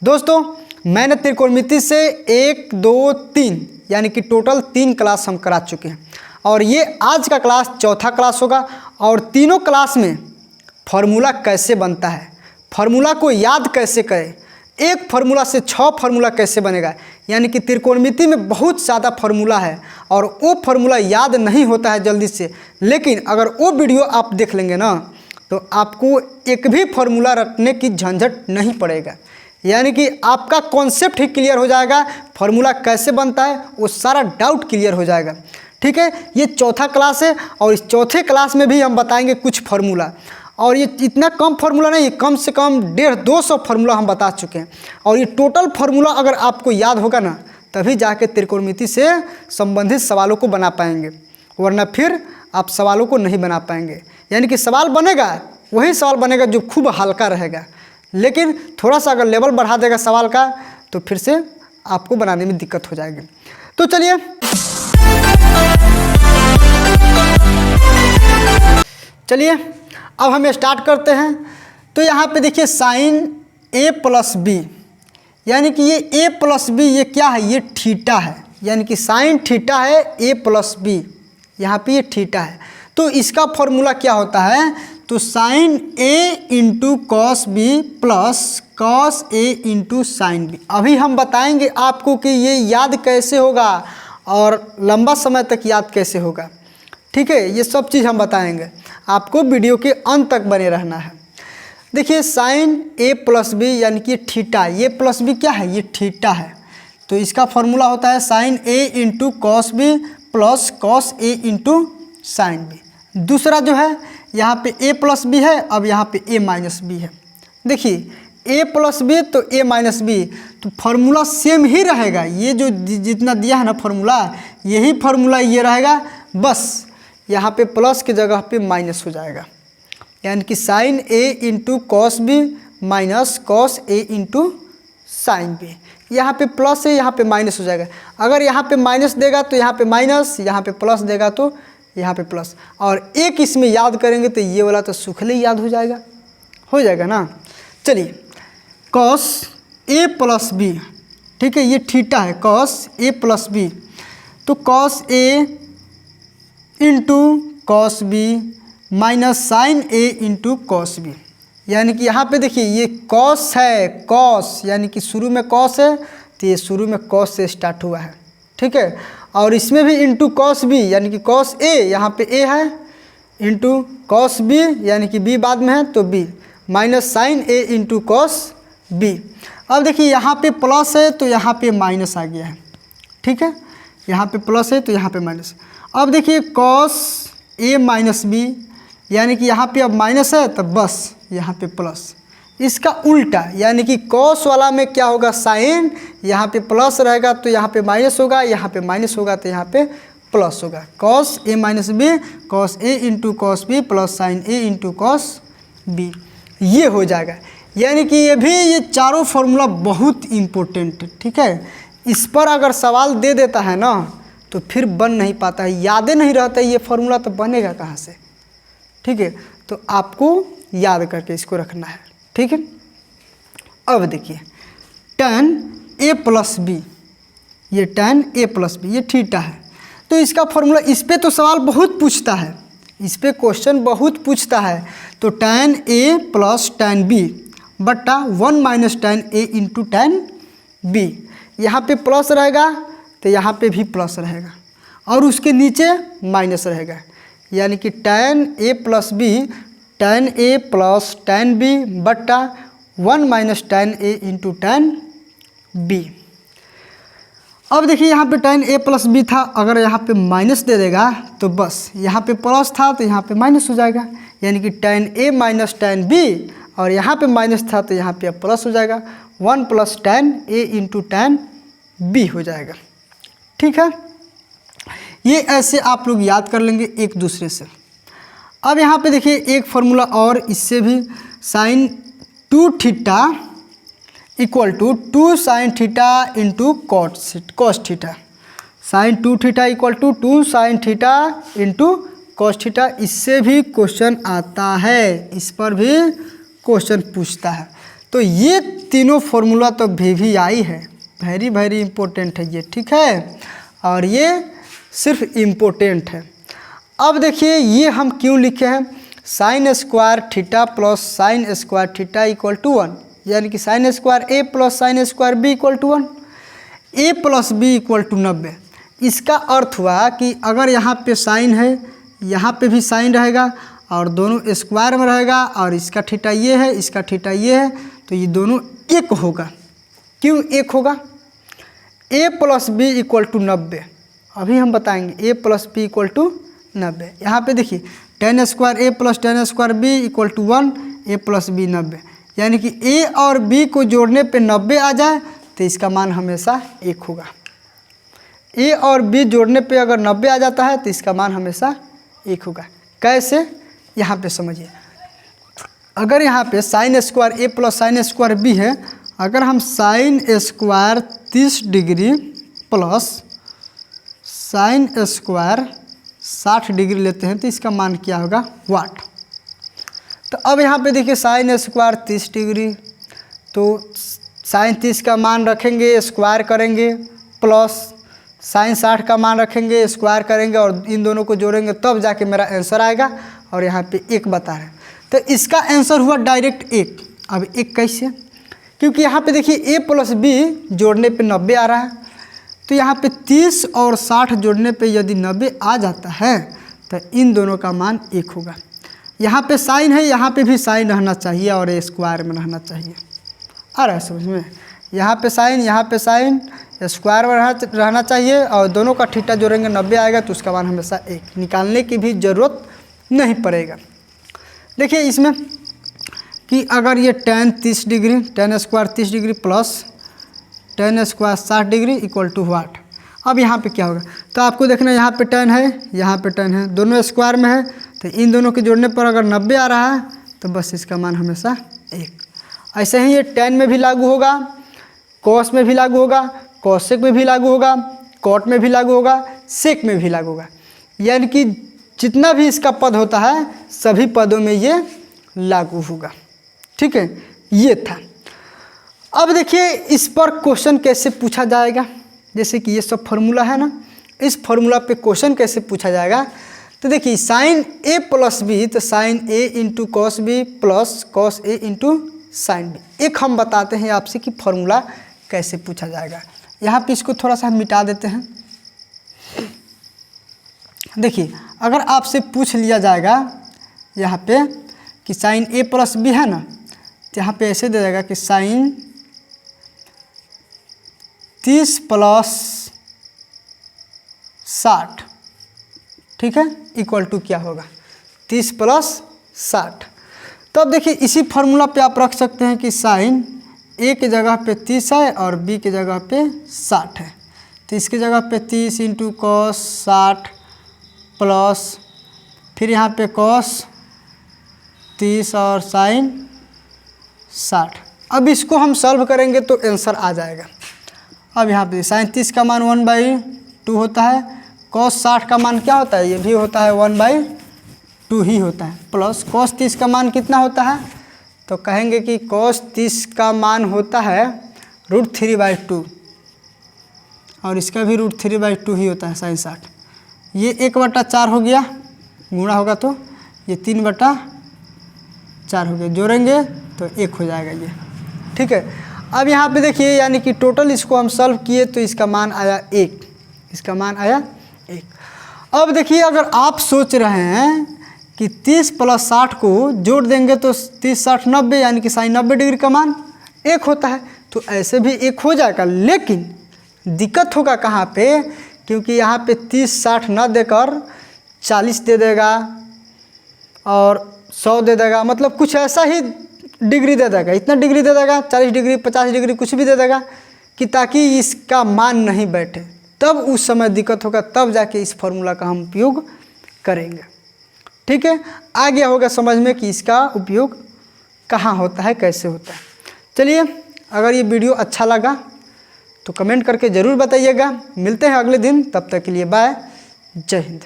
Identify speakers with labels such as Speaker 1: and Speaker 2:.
Speaker 1: दोस्तों मैंने त्रिकोणमिति से 1, 2, 3 यानी कि टोटल 3 क्लास हम करा चुके हैं और ये आज का क्लास चौथा क्लास होगा। और तीनों क्लास में फार्मूला कैसे बनता है, फार्मूला को याद कैसे करें, एक फार्मूला से 6 फार्मूला कैसे बनेगा, यानी कि त्रिकोणमिति में बहुत ज़्यादा फार्मूला है और वो फार्मूला याद नहीं होता है जल्दी से। लेकिन अगर वो वीडियो आप देख लेंगे ना तो आपको एक भी फार्मूला रटने की झंझट नहीं पड़ेगा, यानी कि आपका कॉन्सेप्ट ही क्लियर हो जाएगा, फार्मूला कैसे बनता है वो सारा डाउट क्लियर हो जाएगा। ठीक है, ये चौथा क्लास है और इस चौथे क्लास में भी हम बताएंगे कुछ फार्मूला। और ये इतना कम फार्मूला नहीं, कम से कम 150-200 फार्मूला हम बता चुके हैं। और ये टोटल फार्मूला अगर आपको याद होगा ना तभी जाके त्रिकोणमिति से संबंधित सवालों को बना पाएंगे, वरना फिर आप सवालों को नहीं बना पाएंगे। यानी कि सवाल बनेगा, वही सवाल बनेगा जो खूब हल्का रहेगा, लेकिन थोड़ा सा अगर लेवल बढ़ा देगा सवाल का तो फिर से आपको बनाने में दिक्कत हो जाएगी। तो चलिए अब हम स्टार्ट करते हैं। तो यहाँ पे देखिए साइन a प्लस बी, यानी कि ये a प्लस बी ये क्या है, ये थीटा है, यानी कि साइन थीटा है a प्लस बी, यहाँ पे ये थीटा है। तो इसका फॉर्मूला क्या होता है, तो sine a into cos b plus cos a into sine b. अभी हम बताएंगे आपको कि ये याद कैसे होगा और लंबा समय तक याद कैसे होगा। ठीक है, ये सब चीज़ हम बताएंगे, आपको वीडियो के अंत तक बने रहना है। देखिए साइन a प्लस बी यानी कि थीटा, ये प्लस बी क्या है, ये थीटा है। तो इसका फॉर्मूला होता है sine a into cos b plus cos a into sine b. दूसरा जो है यहाँ पे a प्लस बी है, अब यहाँ पे a माइनस बी है। देखिए a प्लस बी तो a माइनस बी, तो फार्मूला सेम ही रहेगा, ये जो जितना दिया है ना फार्मूला यही फार्मूला ये रहेगा, बस यहाँ पे प्लस की जगह पे माइनस हो जाएगा, यानी कि sine a into cos b minus cos a into sine b. यहाँ पे प्लस है, यहाँ पे माइनस हो जाएगा। अगर यहाँ पे माइनस देगा तो यहाँ पे माइनस, यहाँ पे प्लस देगा तो यहाँ पे प्लस। और एक इसमें याद करेंगे तो ये वाला तो सुखले ही याद हो जाएगा ना। चलिए कॉस a प्लस बी, ठीक है, ये थीटा है, कॉस a प्लस बी, तो cos a into cos b minus sine a into cos b. यानी कि यहाँ पे देखिए ये कॉस है, कॉस यानी कि शुरू में कॉस है तो ये शुरू में कॉस से स्टार्ट हुआ है। ठीक है, और इसमें भी इंटू कॉस बी यानी कि कॉस a, यहाँ पे a है, इंटू कॉस बी यानी कि b बाद में है तो b, minus sine a into cos b। अब देखिए यहाँ पे प्लस है तो यहाँ पे माइनस आ गया है। ठीक है, यहाँ पे प्लस है तो यहाँ पे माइनस। अब देखिए कॉस a माइनस बी, यानी कि यहाँ पे अब माइनस है तो बस यहाँ पे प्लस। इसका उल्टा यानी कि कॉस वाला में क्या होगा, साइन, यहाँ पे प्लस रहेगा तो यहाँ पे माइनस होगा, यहाँ पे माइनस होगा तो यहाँ पे प्लस होगा। Cos a minus b cos a into cos b plus sine a into cos b, ये हो जाएगा। यानी कि ये चारों फार्मूला बहुत इम्पोर्टेंट है। ठीक है, इस पर अगर सवाल दे देता है ना तो फिर बन नहीं पाता है, यादें नहीं रहता है, ये फार्मूला तो बनेगा कहाँ से। ठीक है, तो आपको याद करके इसको रखना है। ठीक है, अब देखिए tan a प्लस बी, ये tan a प्लस बी ये थीटा है, तो इसका फार्मूला, इस पर तो सवाल बहुत पूछता है, इस पर क्वेश्चन बहुत पूछता है। तो tan a plus tan b बट्टा 1 minus tan a into tan b, यहाँ पे प्लस रहेगा तो यहाँ पे भी प्लस रहेगा और उसके नीचे माइनस रहेगा, यानी कि tan a plus b tan a plus tan b बट्टा 1 minus tan a into tan b। अब देखिए यहाँ पे tan a प्लस बी था, अगर यहाँ पे माइनस दे देगा तो बस यहाँ पे प्लस था तो यहाँ पे माइनस हो जाएगा, यानी कि tan a minus tan b, और यहाँ पे माइनस था तो यहाँ पे प्लस हो जाएगा, 1 plus tan a into tan b हो जाएगा। ठीक है, ये ऐसे आप लोग याद कर लेंगे एक दूसरे से। अब यहाँ पे देखिए एक फार्मूला और, इससे भी sine 2 theta equal to 2 sine theta into cos theta, sine 2 theta equal to 2 sine theta into cos theta. इससे भी क्वेश्चन आता है, इस पर भी क्वेश्चन पूछता है। तो ये तीनों फॉर्मूला तो VVI है, वेरी वेरी इम्पोर्टेंट है ये, ठीक है, और ये सिर्फ इम्पोर्टेंट है। अब देखिए ये हम क्यों लिखे हैं, sine square theta plus sine square theta equal to 1, यानी कि sine square A plus sine square B equal to 1, A plus B equal to 90। इसका अर्थ हुआ कि अगर यहाँ पे साइन है, यहाँ पे भी साइन रहेगा और दोनों स्क्वायर में रहेगा, और इसका थीटा ये है, इसका थीटा ये है, तो ये दोनों एक होगा। क्यों एक होगा? A plus B equal to 90, अभी हम बताएंगे। A plus B equal to 90। यहाँ पे देखिए tan square A plus tan square B equal to 1, A plus B 90, यानी कि A और B को जोड़ने पे 90 आ जाए तो इसका मान हमेशा 1 होगा। A और B जोड़ने पे अगर 90 आ जाता है तो इसका मान हमेशा 1 होगा। कैसे? यहाँ पे समझिए, अगर यहाँ पे sign square A plus sine square B है, अगर हम sine square 30 degree plus sine square 60 degree लेते हैं तो इसका मान क्या होगा? वाट। तो अब यहाँ पे देखिए साइन स्क्वायर 30 डिग्री, तो साइन 30 का मान रखेंगे, स्क्वायर करेंगे, प्लस साइन 60 का मान रखेंगे, स्क्वायर करेंगे, और इन दोनों को जोड़ेंगे, तब जाके मेरा आंसर आएगा। और यहाँ पे 1 बता रहे हैं, तो इसका आंसर हुआ डायरेक्ट 1। अब 1 कैसे? क्योंकि यहाँ पे देखिए A प्लस B जोड़ने पे 90 आ रहा है, तो यहाँ पे 30 और 60 जोड़ने पे यदि 90 आ जाता है तो इन दोनों का मान 1 होगा। यहाँ पे साइन है, यहाँ पे भी साइन रहना चाहिए और ये स्क्वायर में रहना चाहिए। आ रहा है समझ में? यहाँ पे साइन, यहाँ पे साइन, स्क्वायर में रहना चाहिए, और दोनों का थीटा जोड़ेंगे 90 आएगा, तो उसका मान हमेशा 1। निकालने की भी ज़रूरत नहीं पड़ेगा। देखिए इसमें कि अगर ये tan 30 degree, tan square 30 degree plus tan square 60 degree equal to what. अब यहाँ पे क्या होगा? तो आपको देखना, यहाँ पे tan है, यहाँ पे tan है, दोनों स्क्वायर में है, तो इन दोनों के जोड़ने पर अगर 90 आ रहा है तो बस इसका मान हमेशा 1। ऐसे ही ये tan में भी लागू होगा, cos में भी लागू होगा, cosec में भी लागू होगा, cot में भी लागू होगा, sec में भी लागू होगा। यानी कि जितना भी इसका पद होता है सभी पदों में ये लागू होगा। ठीक है, ये था। अब देखिए इस पर क्वेश्चन कैसे पूछा जाएगा। जैसे कि ये सब फार्मूला है ना, इस फार्मूला पे क्वेश्चन कैसे पूछा जाएगा। तो देखिए साइन A प्लस B, तो sine A into cos B plus cos A into sine B। एक हम बताते हैं आपसे कि फार्मूला कैसे पूछा जाएगा। यहाँ पे इसको थोड़ा सा मिटा देते हैं। देखिए अगर आपसे पूछ लिया जाएगा यहाँ पे कि साइन A प्लस B है ना, तो यहाँ पे ऐसे दे देगा कि साइन 30 प्लस 60, ठीक है, इक्वल टू क्या होगा? 30 प्लस 60। तो अब देखिए इसी फार्मूला पे आप रख सकते हैं कि साइन A की जगह पे 30 है और B की जगह पे 60 है, तो इसकी जगह पे 30 इंटू कॉस 60 प्लस फिर यहाँ पे कॉस 30 और साइन 60। अब इसको हम सॉल्व करेंगे तो आंसर आ जाएगा। अब यहाँ पे साइन 30 का मान 1/2 होता है, कॉस 60 का मान क्या होता है? ये भी होता है 1/2 ही होता है, प्लस कॉस 30 का मान कितना होता है? तो कहेंगे कि कॉस 30 का मान होता है √3/2 और इसका भी √3/2 ही होता है साइन 60। ये 1/4 हो गया, गुणा होगा तो ये 3/4 हो गया, जोड़ेंगे तो 1 हो जाएगा ये। ठीक है, अब यहाँ पे देखिए यानी कि टोटल इसको हम सॉल्व किए तो इसका मान आया 1, इसका मान आया 1। अब देखिए अगर आप सोच रहे हैं कि 30 प्लस 60 को जोड़ देंगे तो 30 60 90, यानी कि साइन 90 डिग्री का मान 1 होता है, तो ऐसे भी 1 हो जाएगा। लेकिन दिक्कत होगा कहाँ पे? क्योंकि यहाँ पे 30 60 न देकर 40 दे देगा और 100 दे देगा, मतलब कुछ ऐसा ही डिग्री दे देगा, इतना डिग्री दे देगा, 40 डिग्री 50 डिग्री कुछ भी दे देगा, कि ताकि इसका मान नहीं बैठे। तब उस समय दिक्कत होगा, तब जाके इस फार्मूला का हम उपयोग करेंगे। ठीक है, आ गया होगा समझ में कि इसका उपयोग कहाँ होता है, कैसे होता है। चलिए, अगर ये वीडियो अच्छा लगा तो कमेंट करके ज़रूर बताइएगा। मिलते हैं अगले दिन, तब तक के लिए बाय, जय हिंद।